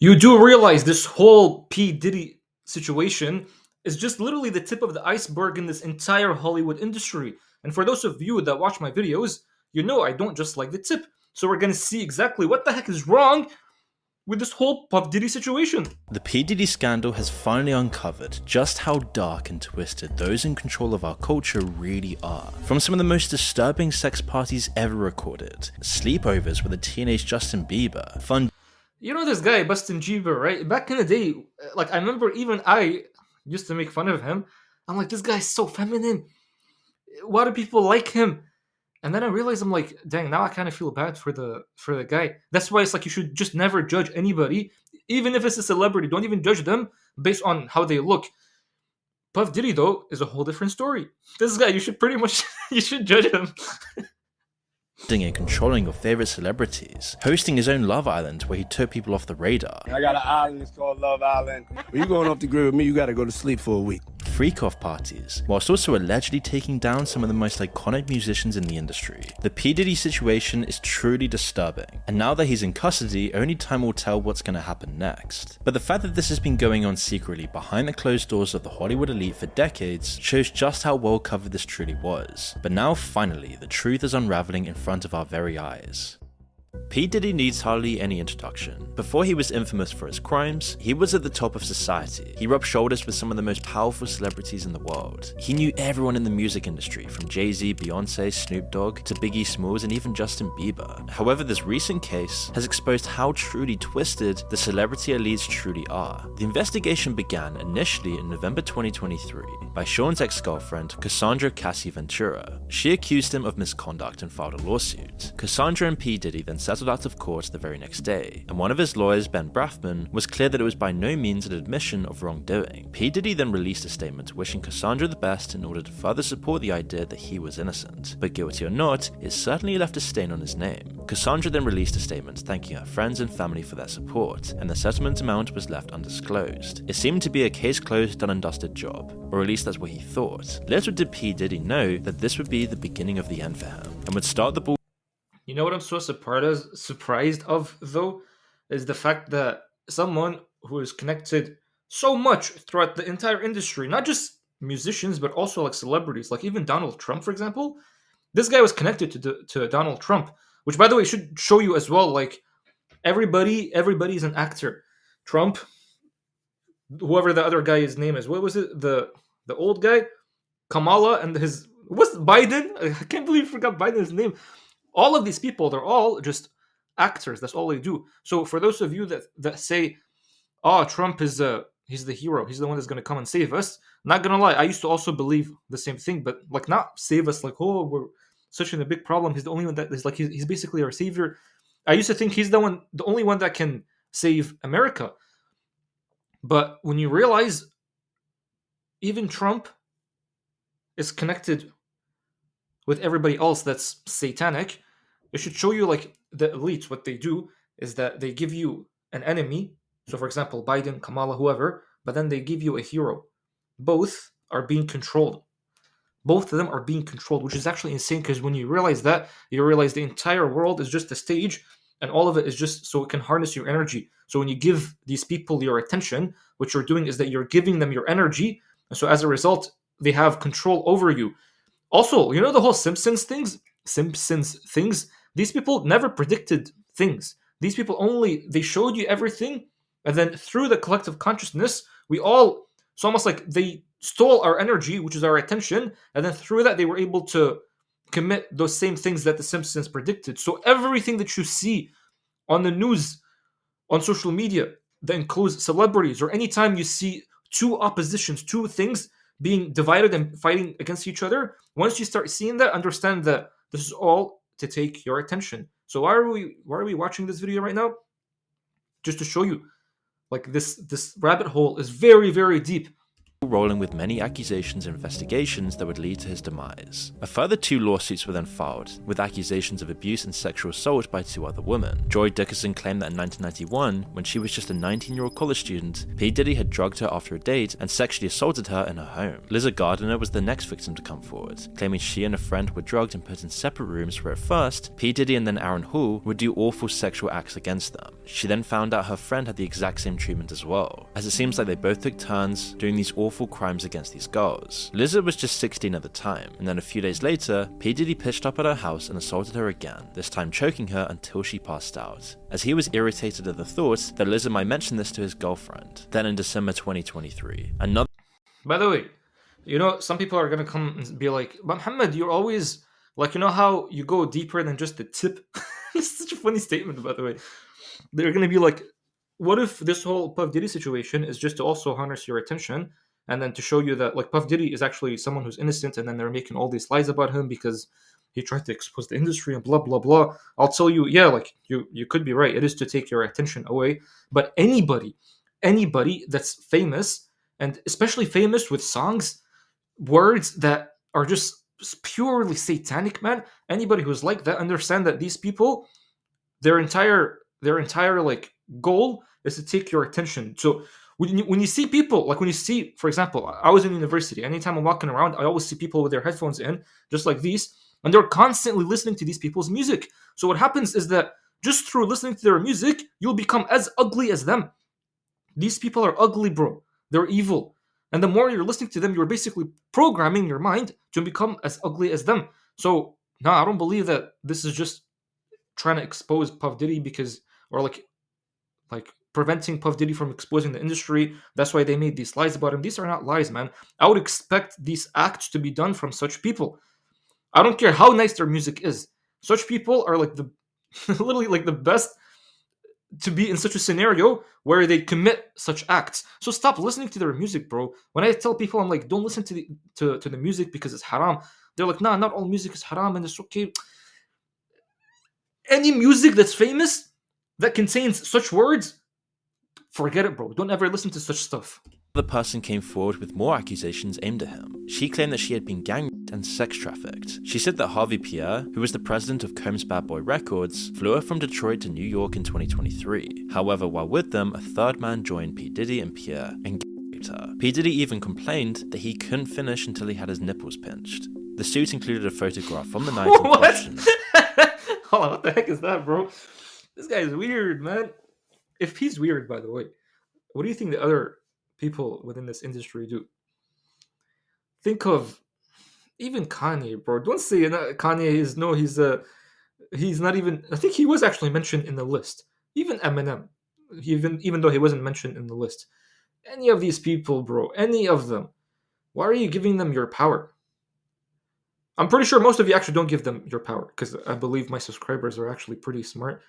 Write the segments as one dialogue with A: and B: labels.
A: You do realize this whole P. Diddy situation is just literally the tip of the iceberg in this entire Hollywood industry. And for those of you that watch my videos, you know I don't just like the tip. So we're gonna see exactly what the heck is wrong with this whole Puff Diddy situation.
B: The P. Diddy scandal has finally uncovered just how dark and twisted those in control of our culture really are. From some of the most disturbing sex parties ever recorded, sleepovers with a teenage Justin Bieber, fun
A: You know this guy, Bustin Bieber, right? Back in the day, like I remember even I used to make fun of him. I'm like, this guy's so feminine. Why do people like him? And then I realized I'm like, dang, now I kind of feel bad for the guy. That's why it's like you should just never judge anybody, even if it's a celebrity. Don't even judge them based on how they look. Puff Diddy though is a whole different story. This guy, you should pretty much you should judge him.
B: and controlling your favorite celebrities, hosting his own Love Island where he took people off the radar,
C: I got an island, it's called Love Island. When you going off the grid with me, you gotta go to sleep for a week.
B: freak-off parties, whilst also allegedly taking down some of the most iconic musicians in the industry. The P. Diddy situation is truly disturbing, and now that he's in custody, only time will tell what's going to happen next. But the fact that this has been going on secretly behind the closed doors of the Hollywood elite for decades shows just how well covered this truly was. But now finally, the truth is unraveling in front of our very eyes. P. Diddy needs hardly any introduction. Before he was infamous for his crimes, he was at the top of society. He rubbed shoulders with some of the most powerful celebrities in the world. He knew everyone in the music industry, from Jay-Z, Beyonce, Snoop Dogg, to Biggie Smalls, and even Justin Bieber. However, this recent case has exposed how truly twisted the celebrity elites truly are. The investigation began initially in November 2023 by Sean's ex-girlfriend, Cassandra Cassie Ventura. She accused him of misconduct and filed a lawsuit. Cassandra and P. Diddy then settled out of court the very next day, and one of his lawyers, Ben Brafman, was clear that it was by no means an admission of wrongdoing. P. Diddy then released a statement wishing Cassandra the best in order to further support the idea that he was innocent, but guilty or not, it certainly left a stain on his name. Cassandra then released a statement thanking her friends and family for their support, and the settlement amount was left undisclosed. It seemed to be a case closed, done and dusted job, or at least that's what he thought. Little did P. Diddy know that this would be the beginning of the end for him, and would start the ball.
A: You know what I'm so surprised of though is the fact that someone who is connected so much throughout the entire industry, not just musicians but also like celebrities, like even Donald Trump, for example. This guy was connected to Donald Trump, which by the way should show you as well. Like everybody's an actor. Trump, whoever the other guy's name is, what was it? The old guy, Kamala, and his what's Biden? I can't believe I forgot Biden's name. All of these people, they're all just actors. That's all they do. So for those of you that say, "Oh, Trump is he's the hero. He's the one that's going to come and save us." Not gonna lie, I used to also believe the same thing, but like not save us. Like, oh, we're such in a big problem. He's the only one that is like he's basically our savior. I used to think he's the only one that can save America. But when you realize even Trump is connected with everybody else that's satanic, it should show you like the elites. What they do is that they give you an enemy. So, for example, Biden, Kamala, whoever, but then they give you a hero. Both are being controlled. Both of them are being controlled, which is actually insane because when you realize that, you realize the entire world is just a stage and all of it is just so it can harness your energy. So, when you give these people your attention, what you're doing is that you're giving them your energy. And so, as a result, they have control over you. Also, you know the whole Simpsons things? These people never predicted things. These people they showed you everything, and then through the collective consciousness, it's almost like they stole our energy, which is our attention, and then through that they were able to commit those same things that the Simpsons predicted. So everything that you see on the news, on social media, that includes celebrities, or anytime you see two things being divided and fighting against each other, once you start seeing that, understand that this is all to take your attention. So why are we watching this video right now? Just to show you, like this rabbit hole is very, very deep.
B: rolling with many accusations and investigations that would lead to his demise. A further 2 lawsuits were then filed, with accusations of abuse and sexual assault by 2 other women. Joy Dickerson claimed that in 1991, when she was just a 19-year-old college student, P. Diddy had drugged her after a date and sexually assaulted her in her home. Lizza Gardner was the next victim to come forward, claiming she and a friend were drugged and put in separate rooms where at first, P. Diddy and then Aaron Hall would do awful sexual acts against them. She then found out her friend had the exact same treatment as well, as it seems like they both took turns doing these awful crimes against these girls. Lizza was just 16 at the time, and then a few days later, P. Diddy pitched up at her house and assaulted her again, this time choking her until she passed out, as he was irritated at the thought that Lizza might mention this to his girlfriend. Then in December 2023, another...
A: By the way, some people are gonna come and be like, but Mohammed, you're always like, how you go deeper than just the tip. It's such a funny statement, by the way. They're gonna be like, what if this whole Puff Diddy situation is just to also harness your attention and then to show you that like Puff Diddy is actually someone who's innocent, and then they're making all these lies about him because he tried to expose the industry and blah blah blah. I'll tell you, yeah, like you could be right. It is to take your attention away. But anybody that's famous, and especially famous with songs, words that are just purely satanic, man. Anybody who's like that, understand that these people, their entire like goal is to take your attention. So when you see people, like when you see, for example, I was in university. Anytime I'm walking around, I always see people with their headphones in, just like these, and they're constantly listening to these people's music. So what happens is that just through listening to their music, you'll become as ugly as them. These people are ugly, bro. They're evil. And the more you're listening to them, you're basically programming your mind to become as ugly as them. So, no, I don't believe that this is just trying to expose Puff Diddy because, or like preventing Puff Diddy from exposing the industry. That's why they made these lies about him. These are not lies, man. I would expect these acts to be done from such people. I don't care how nice their music is. Such people are like the literally like the best to be in such a scenario where they commit such acts. So stop listening to their music, bro. When I tell people, I'm like, don't listen to the music because it's haram. They're like, nah, not all music is haram and it's okay. Any music that's famous that contains such words, forget it, bro. Don't ever listen to such stuff.
B: The person came forward with more accusations aimed at him. She claimed that she had been gang raped and sex trafficked. She said that Harvey Pierre, who was the president of Combs Bad Boy Records, flew her from Detroit to New York in 2023. However, while with them, a third man joined P. Diddy and Pierre and gang raped her. P. Diddy even complained that he couldn't finish until he had his nipples pinched. The suit included a photograph from the night in question.
A: Hold on, what the heck is that, bro? This guy is weird, man. If he's weird, by the way, what do you think the other people within this industry do? Think of even Kanye, bro. Don't say Kanye is he's not even. I think he was actually mentioned in the list. Even Eminem, even though he wasn't mentioned in the list. Any of these people, bro, any of them. Why are you giving them your power? I'm pretty sure most of you actually don't give them your power because I believe my subscribers are actually pretty smart.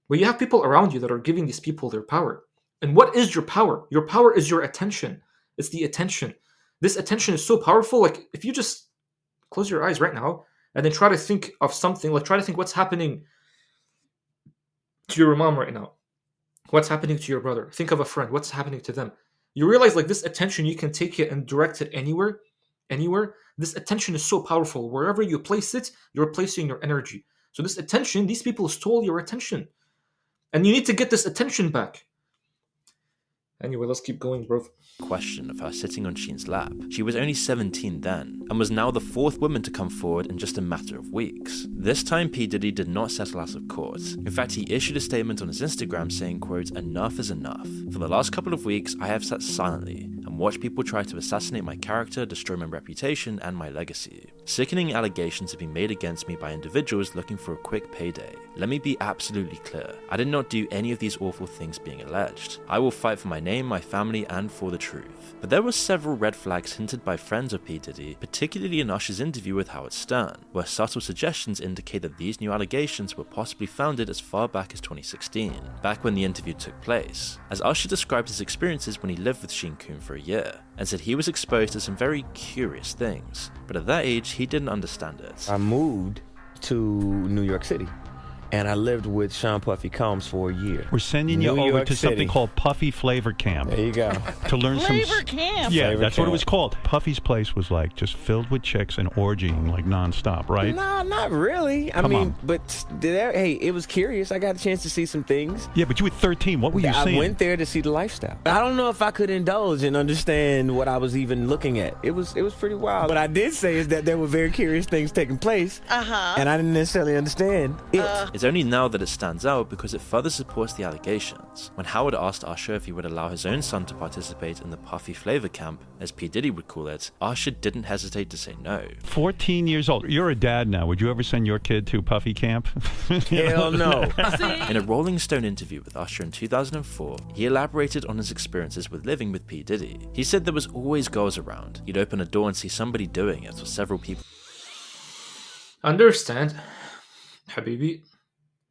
A: But you have people around you that are giving these people their power. And what is your power? Your power is your attention. It's the attention. This attention is so powerful. Like, if you just close your eyes right now and then try to think of something, like try to think what's happening to your mom right now. What's happening to your brother? Think of a friend. What's happening to them? You realize, like, this attention, you can take it and direct it anywhere. This attention is so powerful. Wherever you place it, you're placing your energy. So this attention, these people stole your attention. And you need to get this attention back. Anyway, let's keep going, bro.
B: Question of her sitting on Sheen's lap. She was only 17 then, and was now the 4th woman to come forward in just a matter of weeks. This time, P. Diddy did not settle out of court. In fact, he issued a statement on his Instagram saying, quote, "Enough is enough. For the last couple of weeks, I have sat silently and watched people try to assassinate my character, destroy my reputation, and my legacy. Sickening allegations have been made against me by individuals looking for a quick payday. Let me be absolutely clear. I did not do any of these awful things being alleged. I will fight for my name, my family, and for the truth." But there were several red flags hinted by friends of P. Diddy, particularly in Usher's interview with Howard Stern, where subtle suggestions indicate that these new allegations were possibly founded as far back as 2016, back when the interview took place, as Usher described his experiences when he lived with Sheen Coon for a year, and said he was exposed to some very curious things, but at that age he didn't understand it.
D: I moved to New York City, and I lived with Sean Puffy Combs for a year.
E: We're sending you
D: New
E: over
D: York
E: to
D: City.
E: something called Puffy Flavor Camp.
D: There you go.
E: To learn
F: Flavor Camp.
E: Yeah,
D: Flavor
E: that's what it
D: Camp.
E: was called. Puffy's place was like just filled with chicks and orgying like nonstop, right?
D: Nah, not really. I
E: Come
D: mean,
E: on.
D: but hey, it was curious. I got a chance to see some things.
E: Yeah, but you were 13. What were you
D: I
E: seeing?
D: went there to see the lifestyle. I don't know if I could indulge and understand what I was even looking at. It was pretty wild. What I did say is that there were very curious things taking place, and I didn't necessarily understand it.
B: It's only now that it stands out because it further supports the allegations. When Howard asked Usher if he would allow his own son to participate in the Puffy Flavor Camp, as P. Diddy would call it, Usher didn't hesitate to say no.
E: 14 years old. You're a dad now. Would you ever send your kid to Puffy Camp?
D: Hell no.
B: In a Rolling Stone interview with Usher in 2004, he elaborated on his experiences with living with P. Diddy. He said there was always girls around. You'd open a door and see somebody doing it, or several people.
A: Understand, Habibi,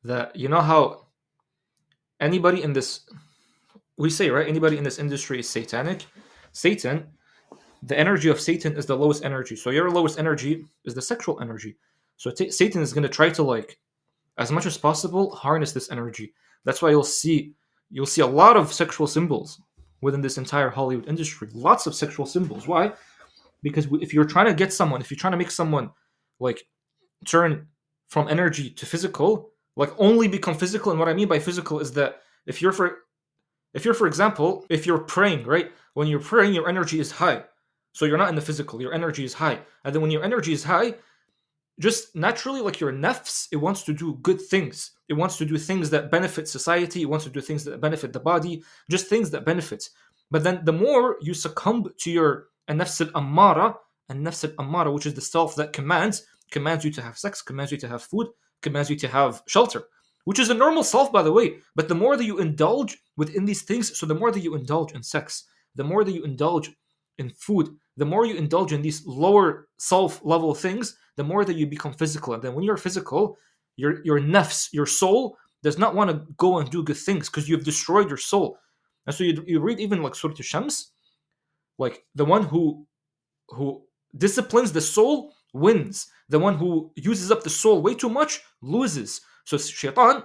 A: that you know how anybody in this, we say, right, anybody in this industry is satanic. Satan, the energy of Satan is the lowest energy. So your lowest energy is the sexual energy. So Satan is going to try to, like, as much as possible, harness this energy. That's why you'll see a lot of sexual symbols within this entire Hollywood industry. Lots of sexual symbols. Why? Because if you're trying to get someone, if you're trying to make someone like turn from energy to physical, like only become physical. And what I mean by physical is that if you're for example, if you're praying, right? When you're praying, your energy is high. So you're not in the physical, your energy is high. And then when your energy is high, just naturally, like your nafs, it wants to do good things. It wants to do things that benefit society. It wants to do things that benefit the body, just things that benefit. But then the more you succumb to your nafs al-ammara, which is the self that commands you to have sex, commands you to have food, commands you to have shelter, which is a normal self, by the way. But the more that you indulge within these things, so the more that you indulge in sex, the more that you indulge in food, the more you indulge in these lower self-level things, the more that you become physical. And then when you're physical, your nafs, your soul, does not want to go and do good things because you've destroyed your soul. And so you read even like Surah Shams, like the one who disciplines the soul wins. The one who uses up the soul way too much loses. So shaitan,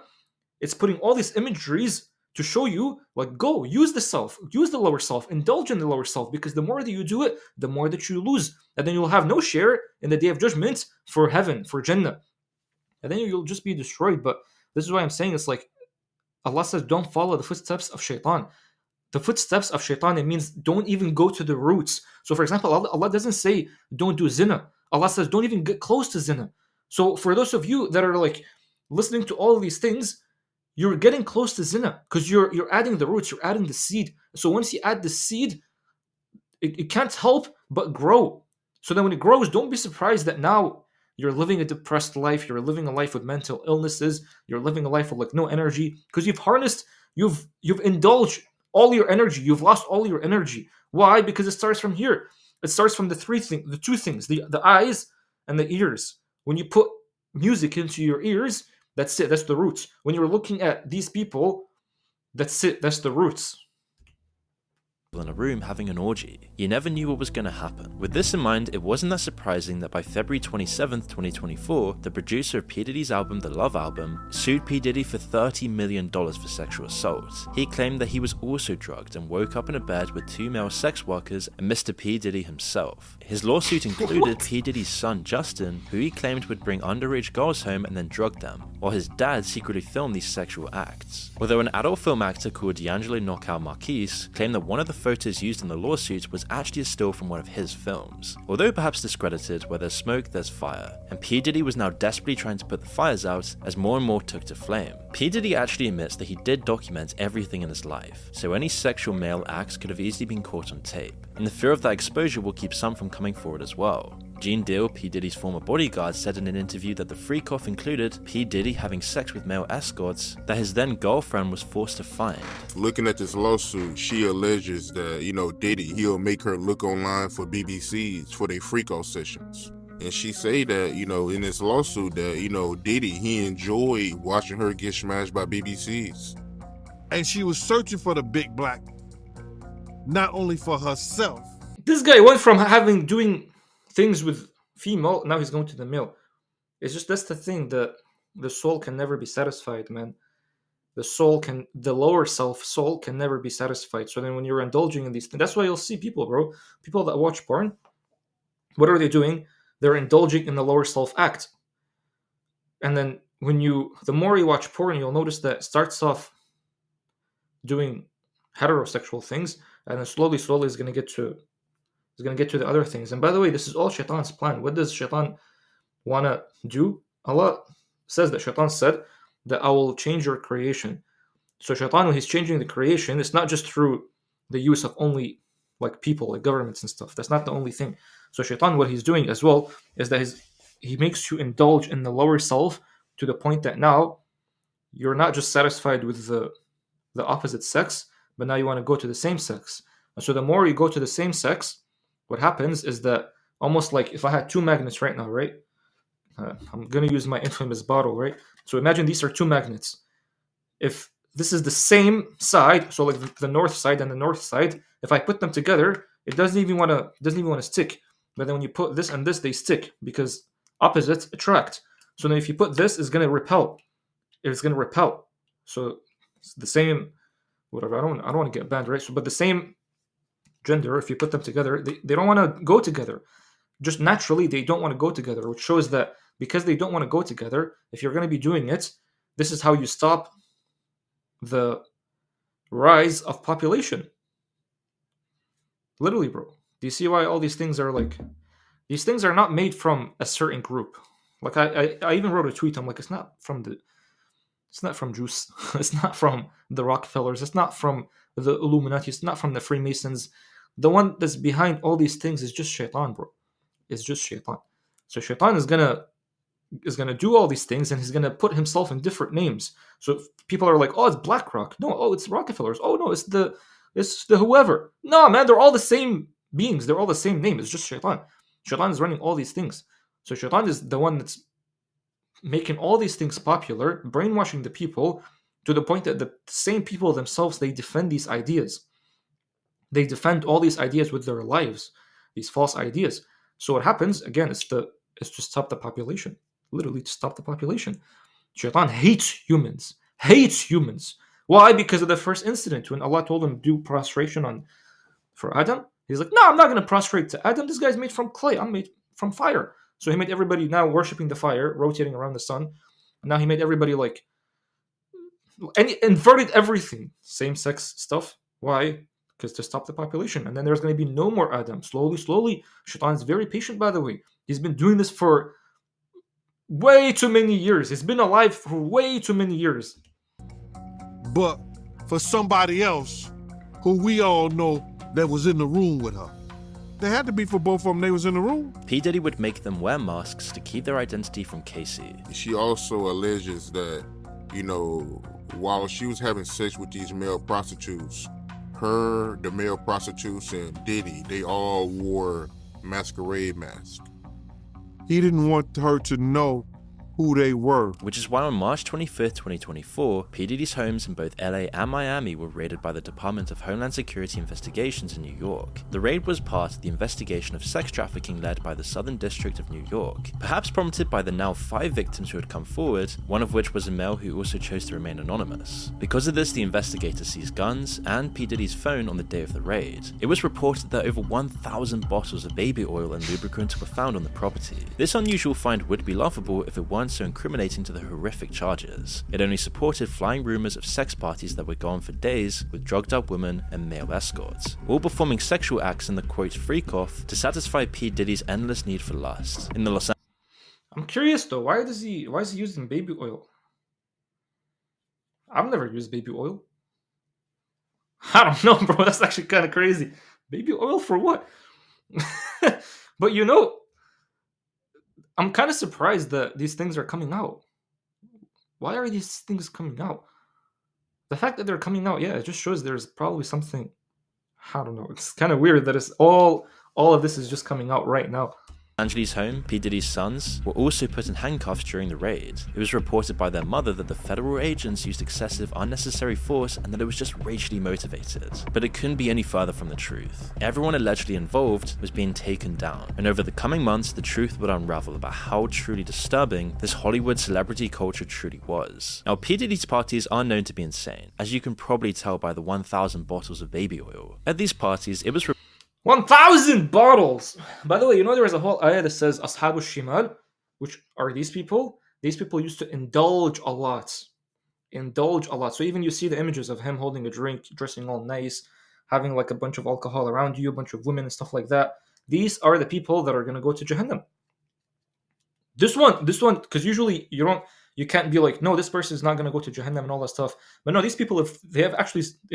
A: it's putting all these imageries to show you, like, go, use the self, use the lower self, indulge in the lower self, because the more that you do it, the more that you lose. And then you'll have no share in the day of judgment for heaven, for Jannah. And then you'll just be destroyed. But this is why I'm saying it's like, Allah says, don't follow the footsteps of shaitan. The footsteps of shaitan, it means don't even go to the roots. So for example, Allah doesn't say don't do zina. Allah says don't even get close to zina. So for those of you that are like listening to all of these things, you're getting close to zina because you're adding the roots, you're adding the seed. So once you add the seed, it can't help but grow. So then when it grows, don't be surprised that now you're living a depressed life, you're living a life with mental illnesses, you're living a life with like no energy, because you've indulged all your energy, you've lost all your energy. Why? Because it starts from here. It starts from the two things, the eyes and the ears. When you put music into your ears, that's it, that's the roots. When you're looking at these people, that's it, that's the roots.
B: In a room having an orgy. You never knew what was going to happen. With this in mind, it wasn't that surprising that by February 27th, 2024, the producer of P. Diddy's album, The Love Album, sued P. Diddy for $30 million for sexual assault. He claimed that he was also drugged and woke up in a bed with 2 male sex workers and Mr. P. Diddy himself. His lawsuit included P. Diddy's son, Justin, who he claimed would bring underage girls home and then drug them, while his dad secretly filmed these sexual acts. Although an adult film actor called D'Angelo Knockout Marquise claimed that one of the photos used in the lawsuit was actually a still from one of his films. Although perhaps discredited, where there's smoke, there's fire, and P. Diddy was now desperately trying to put the fires out as more and more took to flame. P. Diddy actually admits that he did document everything in his life, so any sexual male acts could have easily been caught on tape, and the fear of that exposure will keep some from coming forward as well. Gene Deal, P. Diddy's former bodyguard, said in an interview that the freak-off included P. Diddy having sex with male escorts that his then girlfriend was forced to find.
G: Looking at this lawsuit, she alleges that, Diddy, he'll make her look online for BBCs for their freak-off sessions. And she say that, in this lawsuit that, Diddy, he enjoyed watching her get smashed by BBCs.
H: And she was searching for the big black, not only for herself.
A: This guy went from doing things with female, now he's going to the male. It's just, that's the thing, that The soul can never be satisfied, man. The lower self soul can never be satisfied. So then when you're indulging in these things, that's why you'll see people, bro, people that watch porn, what are they doing? They're indulging in the lower self act. And then the more you watch porn, you'll notice that it starts off doing heterosexual things, and then slowly is going to get to the other things. And by the way, this is all Shaitan's plan. What does Shaitan want to do? Allah says that Shaitan said that I will change your creation. So Shaitan, when he's changing the creation, it's not just through the use of only like people, like governments and stuff. That's not the only thing. So Shaitan, what he's doing as well is that he makes you indulge in the lower self to the point that now you're not just satisfied with the opposite sex, but now you want to go to the same sex. And so the more you go to the same sex, what happens is that almost like if I had two magnets right now, right? I'm going to use my infamous bottle, right? So imagine these are two magnets. If this is the same side, so like the north side and the north side, if I put them together, it doesn't even want to stick. But then when you put this and this, they stick because opposites attract. So then if you put this, it's going to repel. It's going to repel. So it's the same, whatever. I don't want to get banned, right? So, but the same gender, if you put them together, they don't want to go together. Just naturally, they don't want to go together, which shows that because they don't want to go together, if you're going to be doing it, this is how you stop the rise of population. Literally, bro. Do you see why all these things are like, these things are not made from a certain group. Like I even wrote a tweet. I'm like, it's not from Juice. It's not from the Rockefellers. It's not from the Illuminati. It's not from the Freemasons. The one that's behind all these things is just Shaitan, bro. It's just Shaitan. So Shaitan is gonna do all these things, and he's gonna put himself in different names. So people are like, oh, it's BlackRock. No, oh, it's Rockefellers. Oh no, it's the whoever. No, man, they're all the same beings. They're all the same name. It's just Shaitan. Shaitan is running all these things. So Shaitan is the one that's making all these things popular, brainwashing the people to the point that the same people themselves, they defend these ideas. They defend all these ideas with their lives, these false ideas. So what happens, again, is to stop the population. Literally to stop the population. Shaitan hates humans. Hates humans. Why? Because of the first incident when Allah told him do prostration for Adam. He's like, no, I'm not going to prostrate to Adam. This guy's made from clay. I'm made from fire. So he made everybody now worshipping the fire, rotating around the sun. And now he made everybody like, and he inverted everything. Same-sex stuff. Why? Because to stop the population. And then there's going to be no more Adam. Slowly. Shaitan's very patient, by the way. He's been doing this for way too many years. He's been alive for way too many years.
H: But for somebody else who we all know that was in the room with her, they had to be for both of them. They was in the room.
B: P. Diddy would make them wear masks to keep their identity from Casey.
G: She also alleges that, while she was having sex with these male prostitutes, the male prostitutes, and Diddy, they all wore masquerade masks.
H: He didn't want her to know who they were.
B: Which is why on March 25th, 2024, P. Diddy's homes in both LA and Miami were raided by the Department of Homeland Security investigations in New York. The raid was part of the investigation of sex trafficking led by the Southern District of New York, perhaps prompted by the now 5 victims who had come forward, one of which was a male who also chose to remain anonymous. Because of this, the investigators seized guns and P. Diddy's phone on the day of the raid. It was reported that over 1,000 bottles of baby oil and lubricant were found on the property. This unusual find would be laughable if it weren't so incriminating to the horrific charges. It only supported flying rumors of sex parties that would go on for days with drugged up women and male escorts, all performing sexual acts in the quote freak off to satisfy P. Diddy's endless need for lust. In the Los
A: I'm curious though, why is he using baby oil? I've never used baby oil. I don't know, bro. That's actually kind of crazy. Baby oil for what? But I'm kind of surprised that these things are coming out. Why are these things coming out? The fact that they're coming out, yeah, it just shows there's probably something. I don't know. It's kind of weird that it's all of this is just coming out right now.
B: Angeli's home, P. Diddy's sons, were also put in handcuffs during the raid. It was reported by their mother that the federal agents used excessive unnecessary force and that it was just racially motivated. But it couldn't be any further from the truth. Everyone allegedly involved was being taken down, and over the coming months the truth would unravel about how truly disturbing this Hollywood celebrity culture truly was. Now, P. Diddy's parties are known to be insane, as you can probably tell by the 1,000 bottles of baby oil. At these parties, it was
A: 1,000 bottles! By the way, you know there is a whole ayah that says Ashabu Shimal, which are these people. These people used to indulge a lot. Indulge a lot. So even you see the images of him holding a drink, dressing all nice, having like a bunch of alcohol around you, a bunch of women and stuff like that. These are the people that are going to go to Jahannam. This one, because usually you can't be like, no, this person is not going to go to Jahannam and all that stuff. But no, these people, if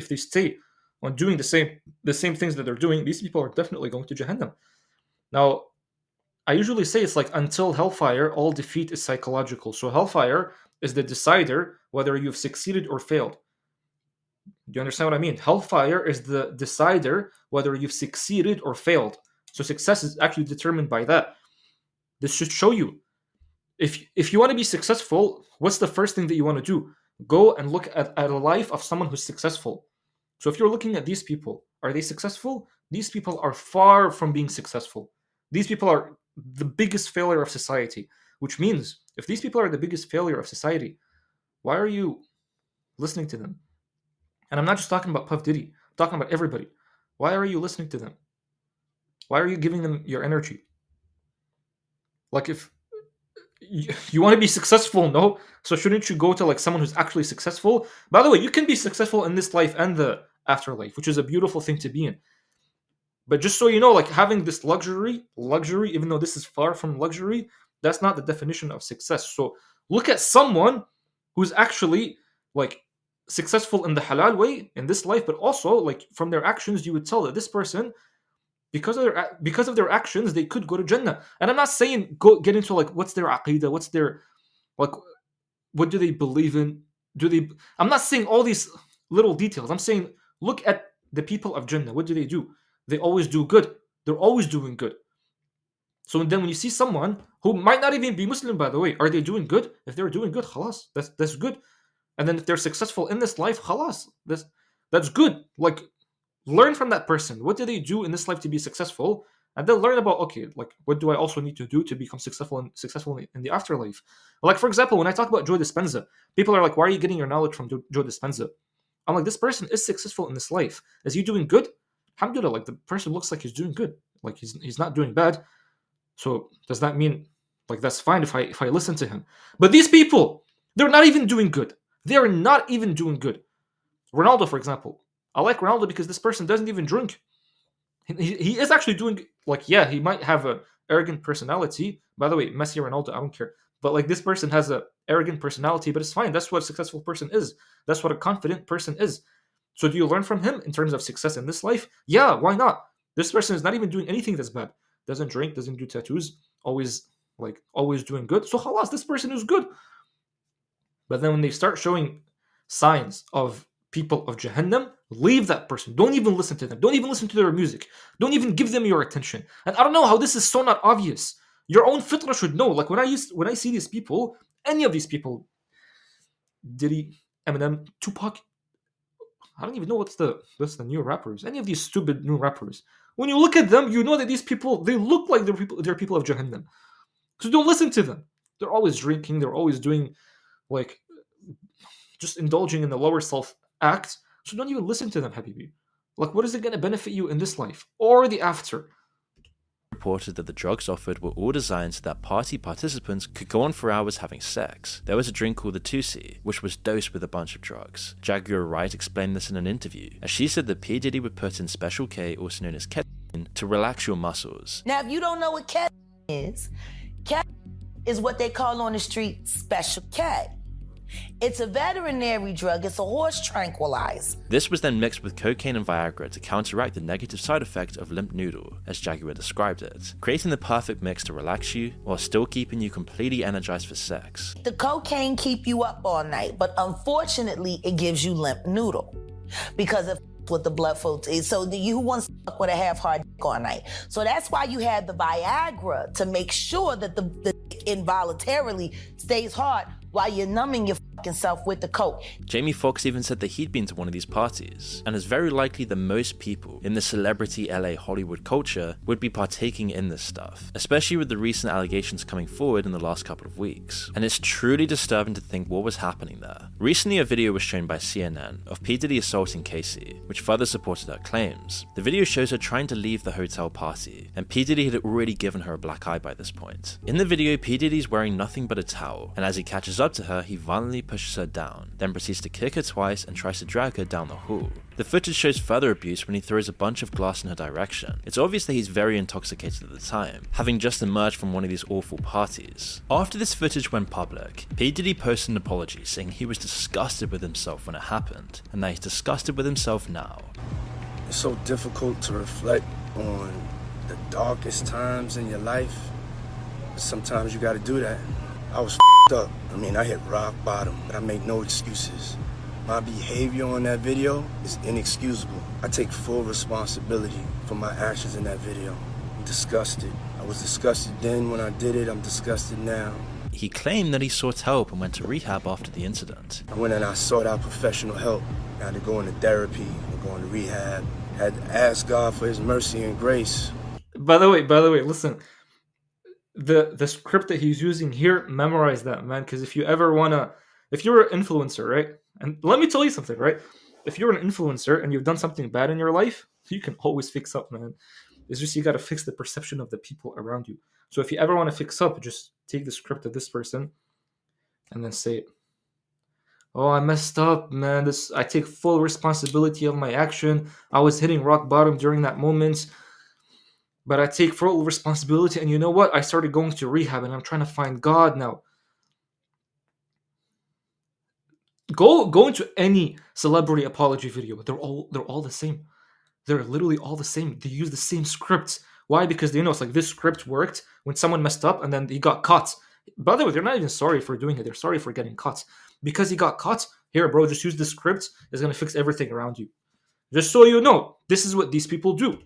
A: they stay on doing the same things that they're doing, these people are definitely going to Jahannam. Now, I usually say it's like until hellfire, all defeat is psychological. So hellfire is the decider whether you've succeeded or failed. Do you understand what I mean? Hellfire is the decider whether you've succeeded or failed. So success is actually determined by that. This should show you. If you want to be successful, what's the first thing that you want to do? Go and look at a life of someone who's successful. So if you're looking at these people, are they successful? These people are far from being successful. These people are the biggest failure of society, which means if these people are the biggest failure of society, why are you listening to them? And I'm not just talking about Puff Diddy, I'm talking about everybody. Why are you listening to them? Why are you giving them your energy? Like if you want to be successful, no? So shouldn't you go to like someone who's actually successful? By the way, you can be successful in this life and the afterlife, which is a beautiful thing to be in. But just so you know, like having this luxury, even though this is far from luxury, that's not the definition of success. So look at someone who's actually like successful in the halal way in this life, but also like from their actions, you would tell that this person, because of their actions, they could go to Jannah. And I'm not saying get into like what's their aqidah, what's their like what do they believe in? I'm not saying all these little details. I'm saying look at the people of Jannah. What do? They always do good. They're always doing good. So then when you see someone who might not even be Muslim, by the way, are they doing good? If they're doing good, khalas, that's good. And then if they're successful in this life, khalas, that's good. Like learn from that person. What do they do in this life to be successful? And then learn about, okay, like what do I also need to do to become successful in the afterlife? Like for example, when I talk about Joe Dispenza, people are like, why are you getting your knowledge from Joe Dispenza? I'm like, this person is successful in this life. Is he doing good? Alhamdulillah, like the person looks like he's doing good. Like he's not doing bad. So does that mean like that's fine if I listen to him? But these people, they're not even doing good. They are not even doing good. Ronaldo, for example. I like Ronaldo because this person doesn't even drink. He is actually doing, like, yeah, he might have an arrogant personality. By the way, Messi or Ronaldo, I don't care. But like this person has an arrogant personality, but it's fine. That's what a successful person is. That's what a confident person is. So do you learn from him in terms of success in this life? Yeah, why not? This person is not even doing anything that's bad. Doesn't drink, doesn't do tattoos, always doing good. So khalas, this person is good. But then when they start showing signs of people of Jahannam, leave that person. Don't even listen to them. Don't even listen to their music. Don't even give them your attention. And I don't know how this is so not obvious. Your own fitrah should know. Like when I see these people, any of these people, Diddy, Eminem, Tupac, I don't even know what's the new rappers. Any of these stupid new rappers. When you look at them, you know that these people, they look like they're people of Jahannam. So don't listen to them. They're always drinking. They're always doing like just indulging in the lower self act. So don't even listen to them, Habibi. Like, what is it going to benefit you in this life or the after?
B: Reported that the drugs offered were all designed so that party participants could go on for hours having sex. There was a drink called the 2C, which was dosed with a bunch of drugs. Jaguar Wright explained this in an interview, as she said that P. Diddy would put in Special K, also known as ketamine, to relax your muscles.
F: Now, if you don't know what ketamine is what they call on the street Special K. It's a veterinary drug. It's a horse tranquilizer.
B: This was then mixed with cocaine and Viagra to counteract the negative side effect of limp noodle, as Jaguar described it, creating the perfect mix to relax you while still keeping you completely energized for sex.
F: The cocaine keep you up all night, but unfortunately, it gives you limp noodle. Because if with the blood flow. So you wants to fuck with a half-hard dick all night. So that's why you had the Viagra, to make sure that the dick involuntarily stays hard while you're numbing your fucking self with the coke.
B: Jamie Foxx even said that he'd been to one of these parties, and it's very likely that most people in the celebrity LA Hollywood culture would be partaking in this stuff, especially with the recent allegations coming forward in the last couple of weeks. And it's truly disturbing to think what was happening there. Recently a video was shown by CNN of P. Diddy assaulting Casey, which further supported her claims. The video shows her trying to leave the hotel party, and P. Diddy had already given her a black eye by this point. In the video, P. Diddy's wearing nothing but a towel, and as he catches up to her, he violently pushes her down, then proceeds to kick her twice and tries to drag her down the hall. The footage shows further abuse when he throws a bunch of glass in her direction. It's obvious that he's very intoxicated at the time, having just emerged from one of these awful parties. After this footage went public, P. Diddy posted an apology saying he was disgusted with himself when it happened, and that he's disgusted with himself now.
C: It's so difficult to reflect on the darkest times in your life. Sometimes you gotta do that. I was up. I mean, I hit rock bottom, but I make no excuses. My behavior on that video is inexcusable. I take full responsibility for my actions in that video. I'm disgusted. I was disgusted then when I did it. I'm disgusted now.
B: He claimed that he sought help and went to rehab after the incident.
C: I went and I sought out professional help. I had to go into therapy and go into rehab. I had to ask God for his mercy and grace.
A: By the way, listen. The script that he's using here, memorize that, man. Because if you're an influencer, right? And let me tell you something, right? If you're an influencer and you've done something bad in your life, you can always fix up, man. It's just you got to fix the perception of the people around you. So if you ever want to fix up, just take the script of this person and then say, "Oh, I messed up, man. I take full responsibility of my action. I was hitting rock bottom during that moment. But I take full responsibility, and you know what? I started going to rehab, and I'm trying to find God now." Go into any celebrity apology video. They're all the same. They're literally all the same. They use the same scripts. Why? Because they know it's like this script worked when someone messed up and then he got caught. By the way, they're not even sorry for doing it. They're sorry for getting caught. Because he got caught, here, bro, just use the script. It's going to fix everything around you. Just so you know, this is what these people do.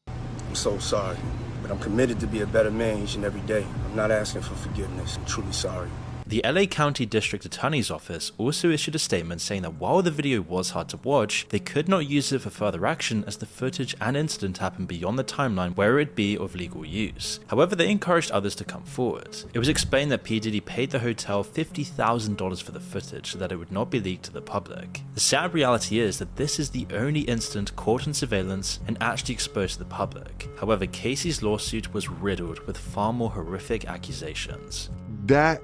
C: I'm so sorry, but I'm committed to be a better man each and every day. I'm not asking for forgiveness. I'm truly sorry.
B: The LA County District Attorney's Office also issued a statement saying that while the video was hard to watch, they could not use it for further action as the footage and incident happened beyond the timeline where it would be of legal use. However, they encouraged others to come forward. It was explained that P. Diddy paid the hotel $50,000 for the footage so that it would not be leaked to the public. The sad reality is that this is the only incident caught on surveillance and actually exposed to the public. However, Casey's lawsuit was riddled with far more horrific accusations.
H: That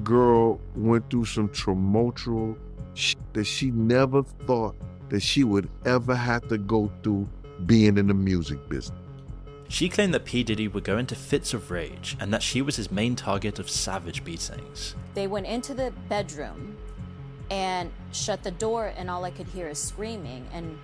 H: girl went through some tumultuous shit that she never thought that she would ever have to go through being in the music business.
B: She claimed that P. Diddy would go into fits of rage and that she was his main target of savage beatings.
I: They went into the bedroom and shut the door, and all I could hear is screaming and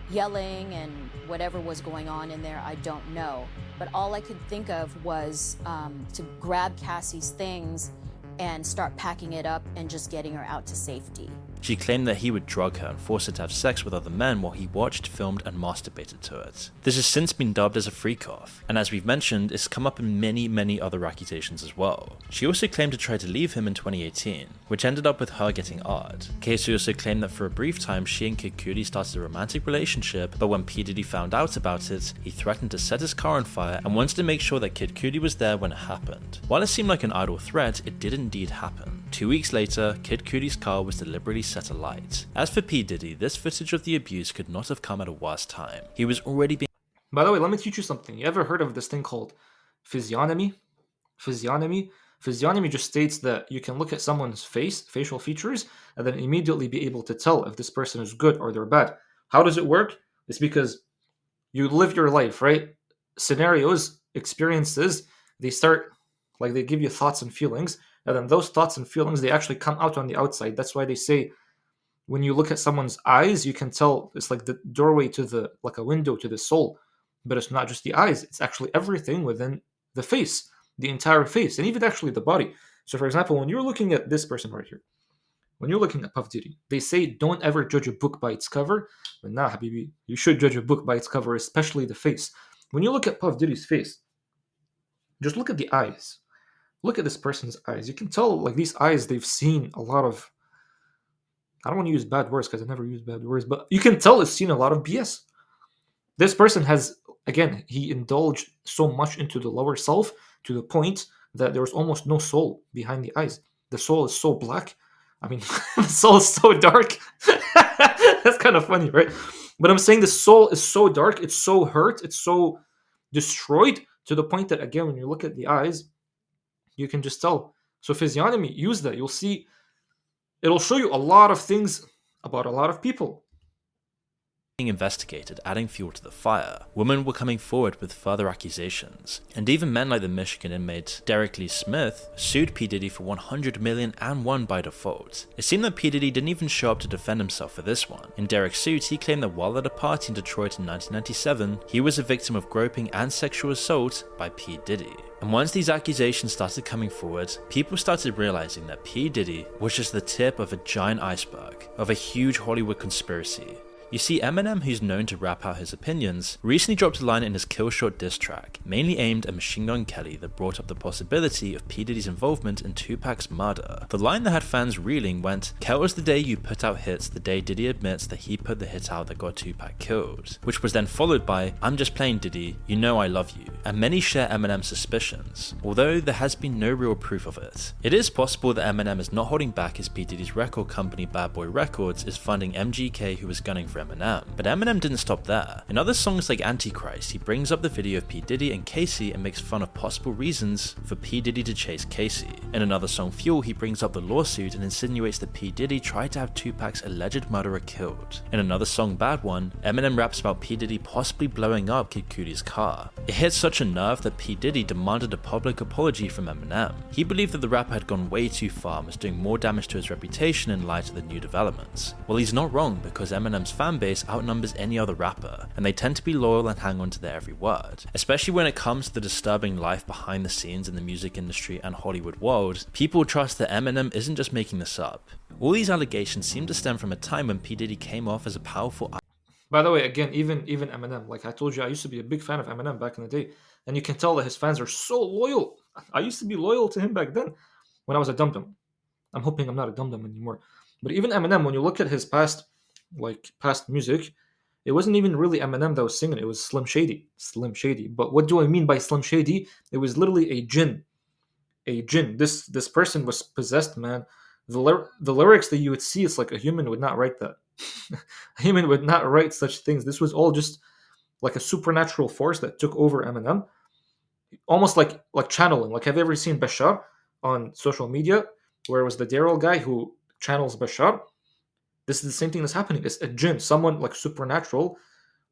I: yelling and whatever was going on in there, I don't know. But all I could think of was to grab Cassie's things and start packing it up and just getting her out to safety.
B: She claimed that he would drug her and force her to have sex with other men while he watched, filmed, and masturbated to it. This has since been dubbed as a freak-off, and as we've mentioned, it's come up in many other accusations as well. She also claimed to try to leave him in 2018, which ended up with her getting odd. Casey also claimed that for a brief time she and Kid Cudi started a romantic relationship, but when P. Diddy found out about it, he threatened to set his car on fire and wanted to make sure that Kid Cudi was there when it happened. While it seemed like an idle threat, it did indeed happen. 2 weeks later, Kid Cudi's car was deliberately set alight. As for P. Diddy, this footage of the abuse could not have come at a worse time. He was already being...
A: By the way, let me teach you something. You ever heard of this thing called physiognomy? Physiognomy just states that you can look at someone's face, facial features, and then immediately be able to tell if this person is good or they're bad. How does it work? It's because you live your life, right? Scenarios, experiences, they start, like they give you thoughts and feelings, and then those thoughts and feelings, they actually come out on the outside. That's why they say when you look at someone's eyes, you can tell it's like the doorway to like a window to the soul. But it's not just the eyes, it's actually everything within the face, the entire face, and even actually the body. So for example, when you're looking at this person right here, when you're looking at Puff Diddy, they say don't ever judge a book by its cover. But nah, Habibi, you should judge a book by its cover, especially the face. When you look at Puff Diddy's face, just look at the eyes. Look at this person's eyes. You can tell, like, these eyes, they've seen a lot of, I don't want to use bad words because I never use bad words, but you can tell it's seen a lot of BS. This person has, again, he indulged so much into the lower self to the point that there was almost no soul behind the eyes. The soul is so black. I mean, the soul is so dark. That's kind of funny, right? But I'm saying the soul is so dark, it's so hurt, it's so destroyed to the point that, again, when you look at the eyes, you can just tell. So physiognomy, use that. You'll see, it'll show you a lot of things about a lot of people.
B: Investigated, adding fuel to the fire. Women were coming forward with further accusations, and even men like the Michigan inmate Derek Lee Smith sued P. Diddy for $100 million and won by default. It seemed that P. Diddy didn't even show up to defend himself for this one. In Derek's suit, he claimed that while at a party in Detroit in 1997, he was a victim of groping and sexual assault by P. Diddy. And once these accusations started coming forward, people started realizing that P. Diddy was just the tip of a giant iceberg, of a huge Hollywood conspiracy. You see, Eminem, who's known to rap out his opinions, recently dropped a line in his Killshot diss track, mainly aimed at Machine Gun Kelly, that brought up the possibility of P. Diddy's involvement in Tupac's murder. The line that had fans reeling went, "Kel was the day you put out hits, the day Diddy admits that he put the hit out that got Tupac killed," which was then followed by, "I'm just playing Diddy, you know I love you," and many share Eminem's suspicions, although there has been no real proof of it. It is possible that Eminem is not holding back as P. Diddy's record company Bad Boy Records is funding MGK, who was gunning for Eminem. But Eminem didn't stop there. In other songs like Antichrist, he brings up the video of P. Diddy and Casey and makes fun of possible reasons for P. Diddy to chase Casey. In another song, Fuel, he brings up the lawsuit and insinuates that P. Diddy tried to have Tupac's alleged murderer killed. In another song, Bad One, Eminem raps about P. Diddy possibly blowing up Kid Cudi's car. It hit such a nerve that P. Diddy demanded a public apology from Eminem. He believed that the rapper had gone way too far and was doing more damage to his reputation in light of the new developments. Well, he's not wrong, because Eminem's fanbase outnumbers any other rapper, and they tend to be loyal and hang on to their every word. Especially when it comes to the disturbing life behind the scenes in the music industry and Hollywood world, people trust that Eminem isn't just making this up. All these allegations seem to stem from a time when P. Diddy came off as a powerful.
A: By the way, again, even Eminem, like I told you, I used to be a big fan of Eminem back in the day, and you can tell that his fans are so loyal. I used to be loyal to him back then when I was a dum-dum. I'm hoping I'm not a dum-dum anymore. But even Eminem, when you look at his past music, it wasn't even really Eminem that was singing. It was Slim Shady. But what do I mean by Slim Shady? It was literally a jinn. This person was possessed, man. The lyrics that you would see, it's like a human would not write that. A human would not write such things. This was all just like a supernatural force that took over Eminem, almost like channeling. Like, have you ever seen Bashar on social media, where it was the Daryl guy who channels Bashar? This is the same thing that's happening. It's a jinn, someone like supernatural,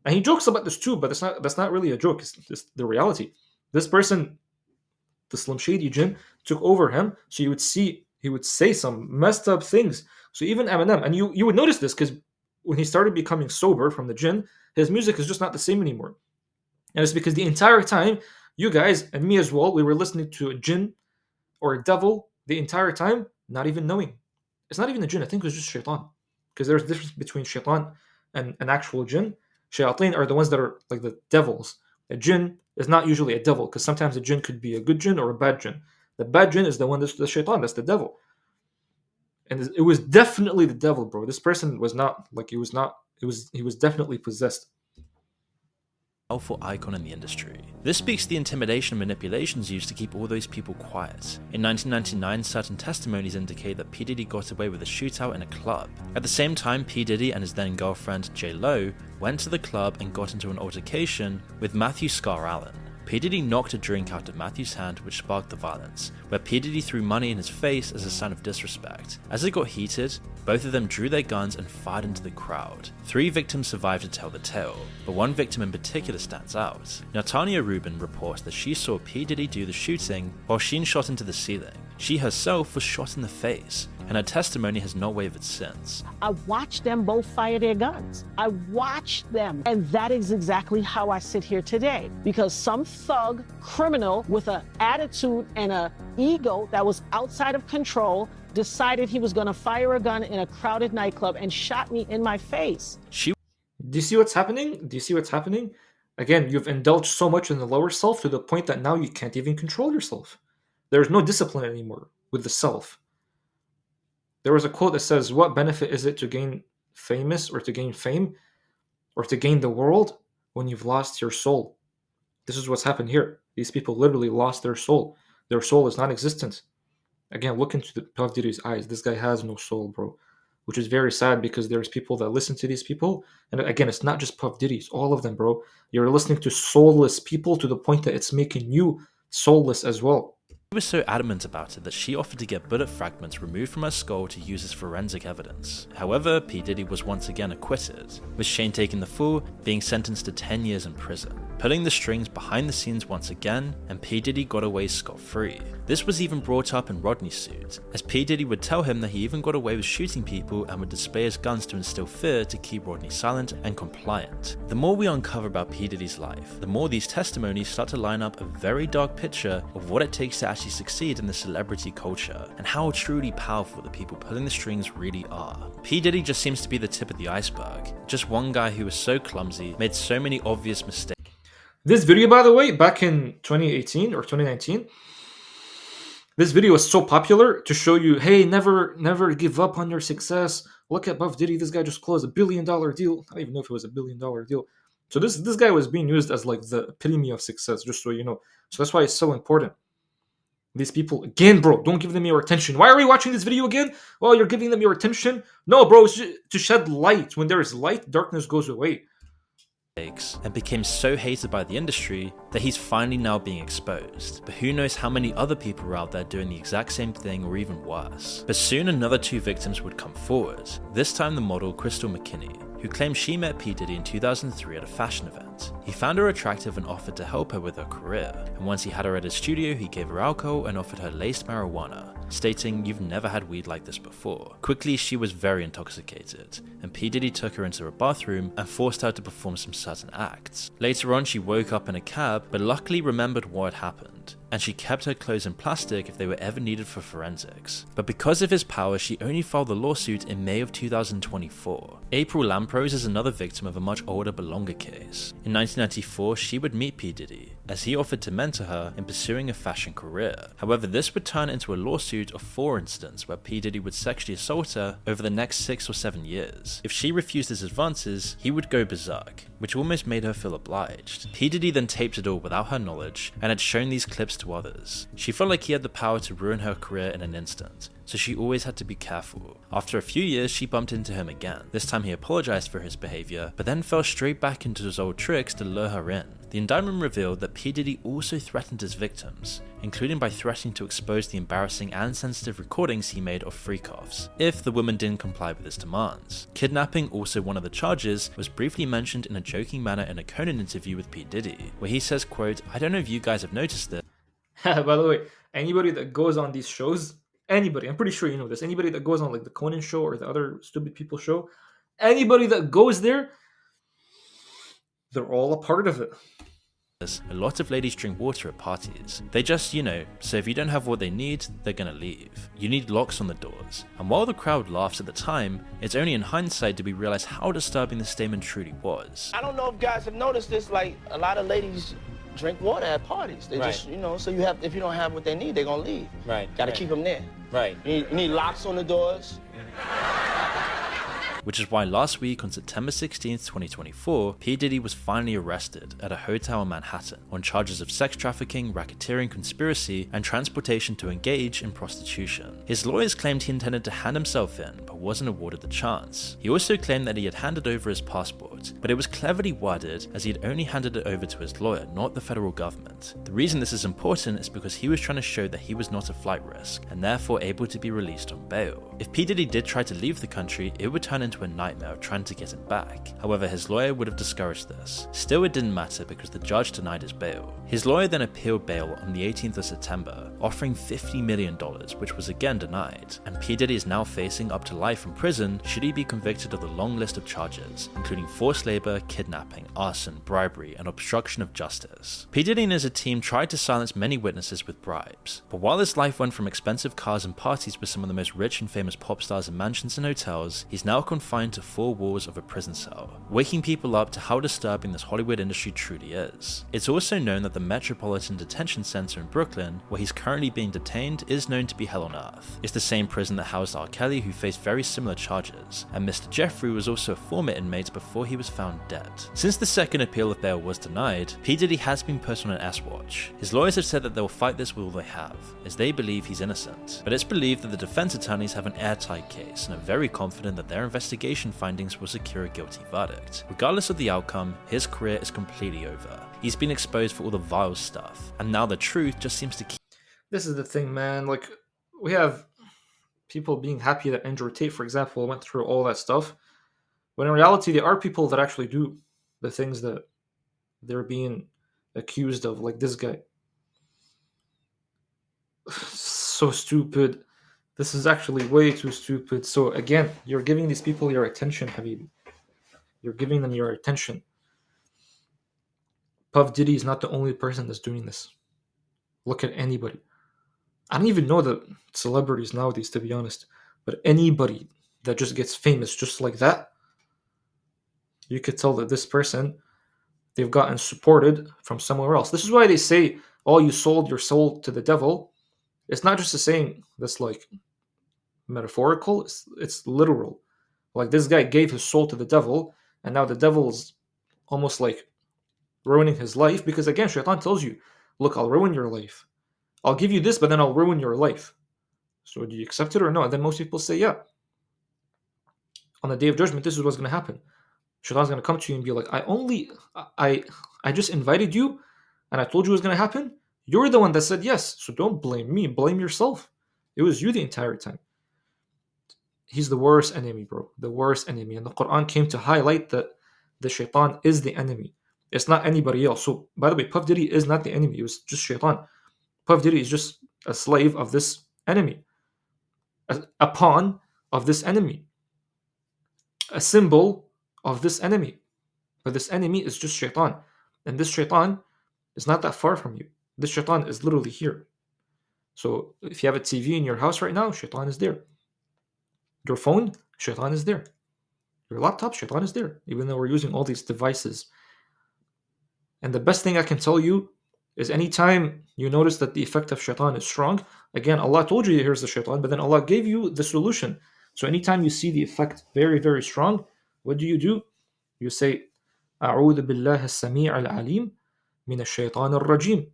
A: and he jokes about this too, but that's not really a joke. It's just the reality. This person, the Slim Shady jinn, took over him, so you would see he would say some messed up things. So even Eminem, and you would notice this because when he started becoming sober from the jinn, his music is just not the same anymore. And it's because the entire time, you guys and me as well, we were listening to a jinn or a devil the entire time, not even knowing. It's not even a jinn. I think it was just shaitan. Because there's a difference between shaitan and an actual jinn. Shayateen are the ones that are like the devils. A jinn is not usually a devil, because sometimes a jinn could be a good jinn or a bad jinn. The bad jinn is the one that's the shaitan, that's the devil. And it was definitely the devil, bro. This person was not, like, he was definitely possessed.
B: Powerful icon in the industry. This speaks to the intimidation and manipulations used to keep all those people quiet. In 1999, certain testimonies indicate that P. Diddy got away with a shootout in a club. At the same time, P. Diddy and his then girlfriend J. Lo went to the club and got into an altercation with Matthew Scar Allen. P. Diddy knocked a drink out of Matthew's hand, which sparked the violence, where P. Diddy threw money in his face as a sign of disrespect. As it got heated, both of them drew their guns and fired into the crowd. 3 victims survived to tell the tale, but one victim in particular stands out. Natania Rubin reports that she saw P. Diddy do the shooting while Sheen shot into the ceiling. She herself was shot in the face, and her testimony has not wavered since.
J: I watched them both fire their guns. I watched them. And that is exactly how I sit here today. Because some thug criminal with an attitude and an ego that was outside of control decided he was going to fire a gun in a crowded nightclub and shot me in my face.
B: She
A: Do you see what's happening? Do you see what's happening? Again, you've indulged so much in the lower self to the point that now you can't even control yourself. There's no discipline anymore with the self. There was a quote that says, "What benefit is it to gain famous or to gain fame or to gain the world when you've lost your soul?" This is what's happened here. These people literally lost their soul. Their soul is non-existent. Again, look into the Puff Diddy's eyes. This guy has no soul, bro. Which is very sad because there's people that listen to these people. And again, it's not just Puff Diddy, it's all of them, bro. You're listening to soulless people to the point that it's making you soulless as well.
B: She was so adamant about it that she offered to get bullet fragments removed from her skull to use as forensic evidence. However, P. Diddy was once again acquitted, with Shane taking the fall, being sentenced to 10 years in prison. Pulling the strings behind the scenes once again, and P. Diddy got away scot-free. This was even brought up in Rodney's suit, as P. Diddy would tell him that he even got away with shooting people and would display his guns to instill fear to keep Rodney silent and compliant. The more we uncover about P. Diddy's life, the more these testimonies start to line up a very dark picture of what it takes to actually succeed in the celebrity culture, and how truly powerful the people pulling the strings really are. P. Diddy just seems to be the tip of the iceberg, just one guy who was so clumsy, made so many obvious mistakes.
A: This video, by the way, back in 2018 or 2019, this video was so popular to show you, hey, never give up on your success. Look at Puff Diddy, this guy just closed $1 billion deal. I don't even know if it was $1 billion deal. So this guy was being used as like the epitome of success, just so you know. So that's why it's so important. These people, again, bro, don't give them your attention. Why are we watching this video again? Well, you're giving them your attention. No, bro, it's to shed light. When there is light, darkness goes away.
B: And became so hated by the industry that he's finally now being exposed. But who knows how many other people are out there doing the exact same thing or even worse. But soon another two victims would come forward. This time the model Crystal McKinney, who claimed she met P. Diddy in 2003 at a fashion event. He found her attractive and offered to help her with her career. And once he had her at his studio, he gave her alcohol and offered her laced marijuana, stating, "You've never had weed like this before." Quickly, she was very intoxicated, and P. Diddy took her into a bathroom and forced her to perform some certain acts. Later on, she woke up in a cab, but luckily remembered what had happened, and she kept her clothes in plastic if they were ever needed for forensics. But because of his power, she only filed the lawsuit in May of 2024. April Lamprose is another victim of a much older but longer case. In 1994, she would meet P. Diddy, as he offered to mentor her in pursuing a fashion career. However, this would turn into a lawsuit of 4 incidents where P. Diddy would sexually assault her over the next 6 or 7 years. If she refused his advances, he would go berserk, which almost made her feel obliged. P. Diddy then taped it all without her knowledge and had shown these clips to others. She felt like he had the power to ruin her career in an instant, so she always had to be careful. After a few years, she bumped into him again. This time he apologized for his behavior, but then fell straight back into his old tricks to lure her in. The indictment revealed that P. Diddy also threatened his victims, including by threatening to expose the embarrassing and sensitive recordings he made of freak-offs, if the woman didn't comply with his demands. Kidnapping, also one of the charges, was briefly mentioned in a joking manner in a Conan interview with P. Diddy, where he says, quote, "I don't know if you guys have noticed this."
A: By the way, anybody that goes on these shows, anybody, I'm pretty sure you know this, anybody that goes on like the Conan show or the other stupid people show, anybody that goes there, they're all a part of it.
B: A lot of ladies drink water at parties. They just, so if you don't have what they need, they're gonna leave. You need locks on the doors. And while the crowd laughs at the time, it's only in hindsight do we realize how disturbing the statement truly was.
C: I don't know if guys have noticed this, like a lot of ladies drink water at parties. They just, so you have, if you don't have what they need, they're gonna leave.
D: Right.
C: Gotta keep them there.
D: Right.
C: You need locks on the doors.
B: Which is why last week on September 16th, 2024, P. Diddy was finally arrested at a hotel in Manhattan on charges of sex trafficking, racketeering, conspiracy, and transportation to engage in prostitution. His lawyers claimed he intended to hand himself in, but wasn't awarded the chance. He also claimed that he had handed over his passport, but it was cleverly worded as he had only handed it over to his lawyer, not the federal government. The reason this is important is because he was trying to show that he was not a flight risk, and therefore able to be released on bail. If P. Diddy did try to leave the country, it would turn into into a nightmare of trying to get him back. However, his lawyer would have discouraged this. Still, it didn't matter because the judge denied his bail. His lawyer then appealed bail on the 18th of September, offering $50 million, which was again denied, and P. Diddy is now facing up to life in prison should he be convicted of the long list of charges, including forced labor, kidnapping, arson, bribery, and obstruction of justice. P. Diddy and his team tried to silence many witnesses with bribes, but while his life went from expensive cars and parties with some of the most rich and famous pop stars in mansions and hotels, he's now confined to 4 walls of a prison cell, waking people up to how disturbing this Hollywood industry truly is. It's also known that the Metropolitan Detention Center in Brooklyn, where he's currently being detained, is known to be hell on earth. It's the same prison that housed R. Kelly, who faced very similar charges, and Mr. Jeffrey was also a former inmate before he was found dead. Since the second appeal of bail was denied, P. Diddy has been put on an S-watch. His lawyers have said that they'll fight this with all they have, as they believe he's innocent. But it's believed that the defense attorneys have an airtight case and are very confident that their investigation findings will secure a guilty verdict. Regardless of the outcome, his career is completely over. He's been exposed for all the vile stuff, and now the truth just seems to keep.
A: This is the thing, man. Like, we have people being happy that Andrew Tate, for example, went through all that stuff, when in reality, there are people that actually do the things that they're being accused of, like this guy. So stupid. This is actually way too stupid. So again, you're giving these people your attention, Habibi. You're giving them your attention. Puff Diddy is not the only person that's doing this. Look at anybody. I don't even know the celebrities nowadays, to be honest. But anybody that just gets famous just like that, you could tell that this person, they've gotten supported from somewhere else. This is why they say, oh, you sold your soul to the devil. It's not just a saying that's like metaphorical, it's literal. Like, this guy gave his soul to the devil, and now the devil's almost like ruining his life, because again, Shaitan tells you, look, I'll ruin your life. I'll give you this, but then I'll ruin your life. So do you accept it or no? And then most people say, yeah. On the day of judgment, this is what's going to happen. Shaitan's going to come to you and be like, I just invited you, and I told you it was going to happen. You're the one that said yes, so don't blame me. Blame yourself. It was you the entire time. He's the worst enemy, bro. The worst enemy. And the Quran came to highlight that the Shaitan is the enemy. It's not anybody else. So, by the way, Puff Diddy is not the enemy. It was just Shaitan. Puff Diddy is just a slave of this enemy. A pawn of this enemy. A symbol of this enemy. But this enemy is just Shaitan. And this Shaitan is not that far from you. This Shaitan is literally here. So if you have a TV in your house right now, Shaitan is there. Your phone, Shaitan is there. Your laptop, Shaitan is there. Even though we're using all these devices. And the best thing I can tell you is anytime you notice that the effect of Shaitan is strong, again, Allah told you here's the Shaitan, but then Allah gave you the solution. So anytime you see the effect very, very strong, what do? You say, أعوذ بالله السميع العليم من الشيطان الرجيم.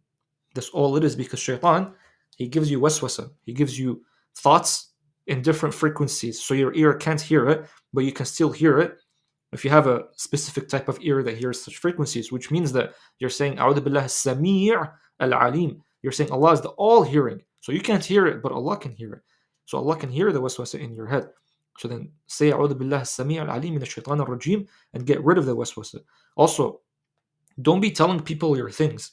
A: That's all it is, because Shaitan, he gives you waswasa. He gives you thoughts in different frequencies. So your ear can't hear it, but you can still hear it if you have a specific type of ear that hears such frequencies, which means that you're saying أعوذ بالله السميع العليم. You're saying Allah is the all-hearing. So you can't hear it, but Allah can hear it. So Allah can hear the waswasa in your head. So then say أعوذ بالله السميع العليم من الشيطان الرجيم and get rid of the waswasa. Also, don't be telling people your things.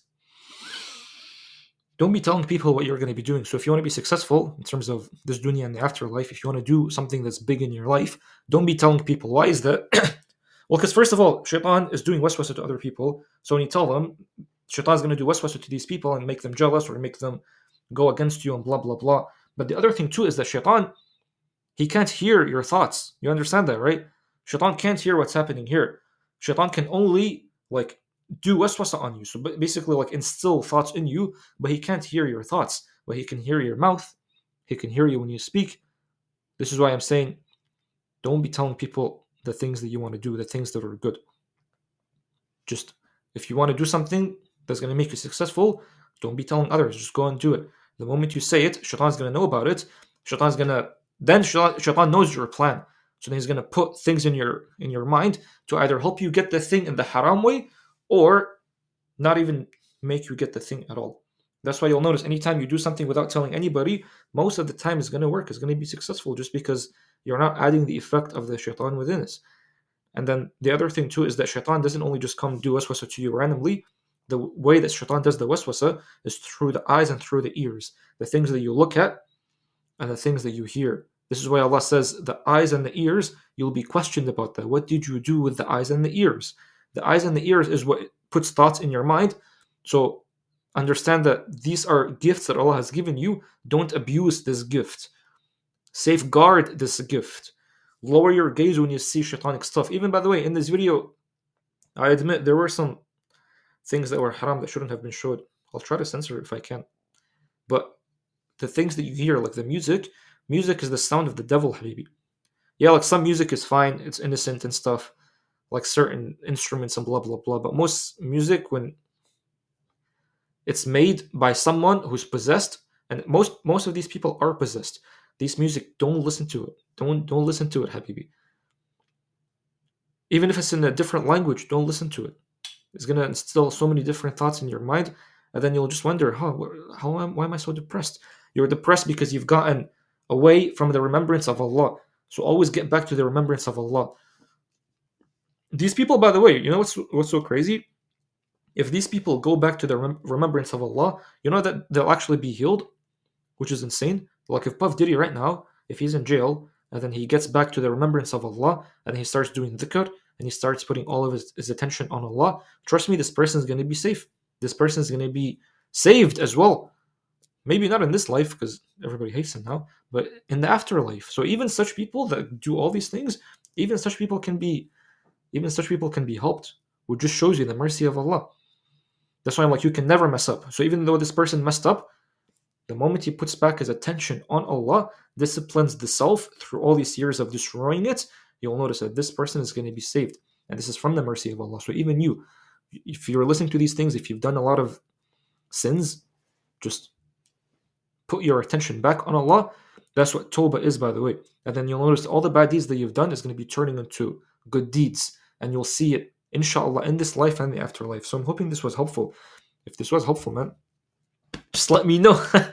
A: Don't be telling people what you're going to be doing. So if you want to be successful in terms of this dunya and the afterlife, if you want to do something that's big in your life, don't be telling people. Why is that? Well, because first of all, Shaitan is doing waswasa to other people. So when you tell them, Shaitan's going to do waswasa to these people and make them jealous or make them go against you and blah, blah, blah. But the other thing too is that Shaitan, he can't hear your thoughts. You understand that, right? Shaitan can't hear what's happening here. Shaitan can only do waswasa on you. So basically instill thoughts in you, but he can't hear your thoughts. But he can hear your mouth. He can hear you when you speak. This is why I'm saying, don't be telling people the things that you want to do, the things that are good. Just, if you want to do something that's going to make you successful, don't be telling others. Just go and do it. The moment you say it, Shaitan's going to know about it. Shaitan knows your plan. So then he's going to put things in your mind to either help you get the thing in the haram way, or not even make you get the thing at all. That's why you'll notice anytime you do something without telling anybody, most of the time it's going to work. It's going to be successful just because you're not adding the effect of the shaitan within us. And then the other thing too is that shaitan doesn't only just come do waswasa to you randomly. The way that shaitan does the waswasa is through the eyes and through the ears. The things that you look at and the things that you hear. This is why Allah says the eyes and the ears, you'll be questioned about that. What did you do with the eyes and the ears? The eyes and the ears is what puts thoughts in your mind. So understand that these are gifts that Allah has given you. Don't abuse this gift. Safeguard this gift. Lower your gaze when you see shaitanic stuff. Even, by the way, in this video, I admit there were some things that were haram that shouldn't have been showed. I'll try to censor it if I can. But the things that you hear, like the music is the sound of the devil, habibi. Yeah, like some music is fine, it's innocent and stuff, like certain instruments and blah blah blah. But most music, when it's made by someone who's possessed, and most of these people are possessed, these music, don't listen to it. Don't listen to it, habibi. Even if it's in a different language, don't listen to it. It's gonna instill so many different thoughts in your mind, and then you'll just wonder, why am I so depressed? You're depressed because you've gotten away from the remembrance of Allah. So always get back to the remembrance of Allah. These people, by the way, you know what's so crazy? If these people go back to the remembrance of Allah, you know that they'll actually be healed, which is insane. Like if Puff Diddy right now, if he's in jail, and then he gets back to the remembrance of Allah, and he starts doing dhikr, and he starts putting all of his attention on Allah, trust me, this person is going to be safe. This person is going to be saved as well. Maybe not in this life, because everybody hates him now, but in the afterlife. So even such people that do all these things, even such people can be helped, which just shows you the mercy of Allah. That's why I'm like, you can never mess up. So even though this person messed up, the moment he puts back his attention on Allah, disciplines the self through all these years of destroying it, you'll notice that this person is going to be saved. And this is from the mercy of Allah. So even you, if you're listening to these things, if you've done a lot of sins, just put your attention back on Allah. That's what tawbah is, by the way. And then you'll notice all the bad deeds that you've done is going to be turning into good deeds. And you'll see it, inshallah, in this life and the afterlife. So I'm hoping this was helpful. If this was helpful, man, just let me know.